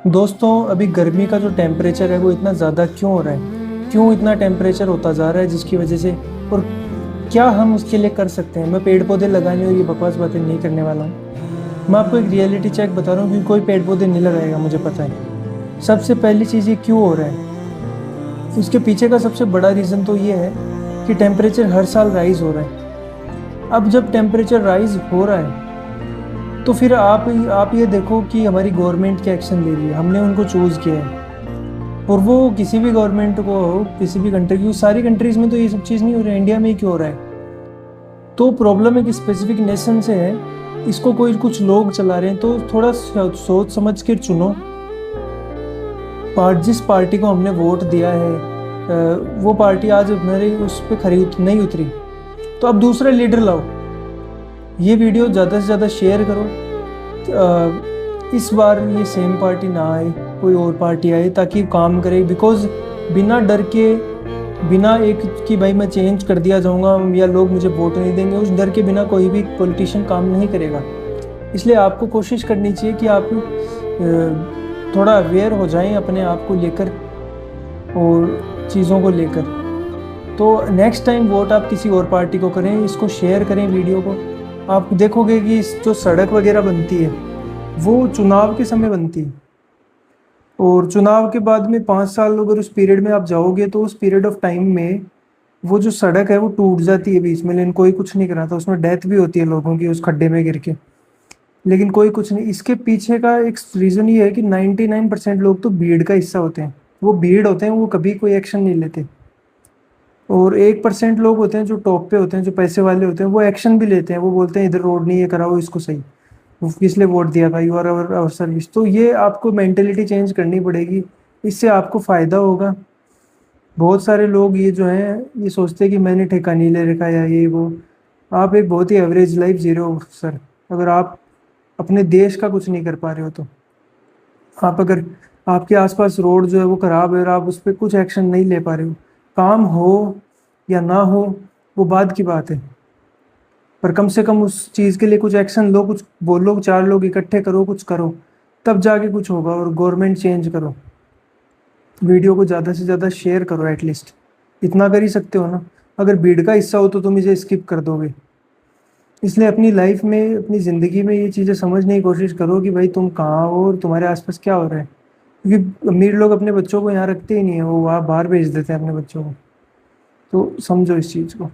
दोस्तों, अभी गर्मी का जो टेम्परेचर है वो इतना ज़्यादा क्यों हो रहा है? क्यों इतना टेम्परेचर होता जा रहा है जिसकी वजह से? और क्या हम उसके लिए कर सकते हैं? मैं पेड़ पौधे लगाने और ये बकवास बातें नहीं करने वाला हूँ। मैं आपको एक रियलिटी चेक बता रहा हूँ कि कोई पेड़ पौधे नहीं लगाएगा, मुझे पता है। सबसे पहली चीज़, ये क्यों हो रहा है? उसके पीछे का सबसे बड़ा रीज़न तो ये है कि टेम्परेचर हर साल राइज हो रहा है। अब जब टेम्परेचर राइज हो रहा है तो फिर आप ये देखो कि हमारी गवर्नमेंट क्या एक्शन ले रही है। हमने उनको चूज़ किया है, और वो किसी भी गवर्नमेंट को हो, किसी भी कंट्री की, सारी कंट्रीज़ में तो ये सब चीज़ नहीं हो रही है, इंडिया में ही क्यों हो रहा है? तो प्रॉब्लम एक स्पेसिफिक नेशन से है, इसको कोई कुछ लोग चला रहे हैं। तो थोड़ा सोच समझ कर चुनो। जिस पार्टी को हमने वोट दिया है, वो पार्टी आज मेरे उस पर खरी नहीं उतरी, तो अब दूसरा लीडर लाओ। ये वीडियो ज़्यादा से ज़्यादा शेयर करो। इस बार ये सेम पार्टी ना आए, कोई और पार्टी आए ताकि काम करे। बिकॉज बिना डर के, बिना एक कि भाई मैं चेंज कर दिया जाऊंगा या लोग मुझे वोट नहीं देंगे, उस डर के बिना कोई भी पॉलिटिशियन काम नहीं करेगा। इसलिए आपको कोशिश करनी चाहिए कि आप थोड़ा अवेयर हो जाएं अपने आप को लेकर और चीज़ों को लेकर। तो नेक्स्ट टाइम वोट आप किसी और पार्टी को करें, इसको शेयर करें वीडियो को। आप देखोगे कि जो सड़क वगैरह बनती है वो चुनाव के समय बनती है, और चुनाव के बाद में 5 साल अगर उस पीरियड में आप जाओगे तो उस पीरियड ऑफ टाइम में वो जो सड़क है वो टूट जाती है बीच में, लेकिन कोई कुछ नहीं कराता। उसमें डेथ भी होती है लोगों की उस खड्डे में गिर के, लेकिन कोई कुछ नहीं। इसके पीछे का एक रीज़न ये है कि 99% लोग तो भीड़ का हिस्सा होते हैं। वो भीड़ होते हैं, वो कभी कोई एक्शन नहीं लेते। और 1% लोग होते हैं जो टॉप पे होते हैं, जो पैसे वाले होते हैं, वो एक्शन भी लेते हैं। वो बोलते हैं इधर रोड नहीं है, कराओ इसको सही। वो किस लिए वोट दिया था? You are our service. तो ये आपको मेंटेलिटी चेंज करनी पड़ेगी, इससे आपको फ़ायदा होगा। बहुत सारे लोग ये जो हैं ये सोचते हैं कि मैंने ठेका नहीं ले रखा या ये वो। आप एक बहुत ही एवरेज लाइफ जी रहे हो सर, अगर आप अपने देश का कुछ नहीं कर पा रहे हो तो। आप अगर, आपके आसपास रोड जो है वो ख़राब है और आप उस पर कुछ एक्शन नहीं ले पा रहे हो, काम हो या ना हो वो बाद की बात है, पर कम से कम उस चीज़ के लिए कुछ एक्शन लो, कुछ बोलो, 4 लोग इकट्ठे करो, कुछ करो, तब जाके कुछ होगा। और गवर्नमेंट चेंज करो। वीडियो को ज़्यादा से ज़्यादा शेयर करो, एटलीस्ट इतना कर ही सकते हो ना। अगर भीड़ का हिस्सा हो तो तुम इसे स्किप कर दोगे। इसलिए अपनी लाइफ में, अपनी ज़िंदगी में ये चीज़ें समझने की कोशिश करो कि भाई तुम कहाँ हो और तुम्हारे आसपास क्या हो रहा है। क्योंकि अमीर लोग अपने बच्चों को यहाँ रखते ही नहीं है, वो वहाँ बाहर भेज देते हैं अपने बच्चों को। तो समझो इस चीज़ को।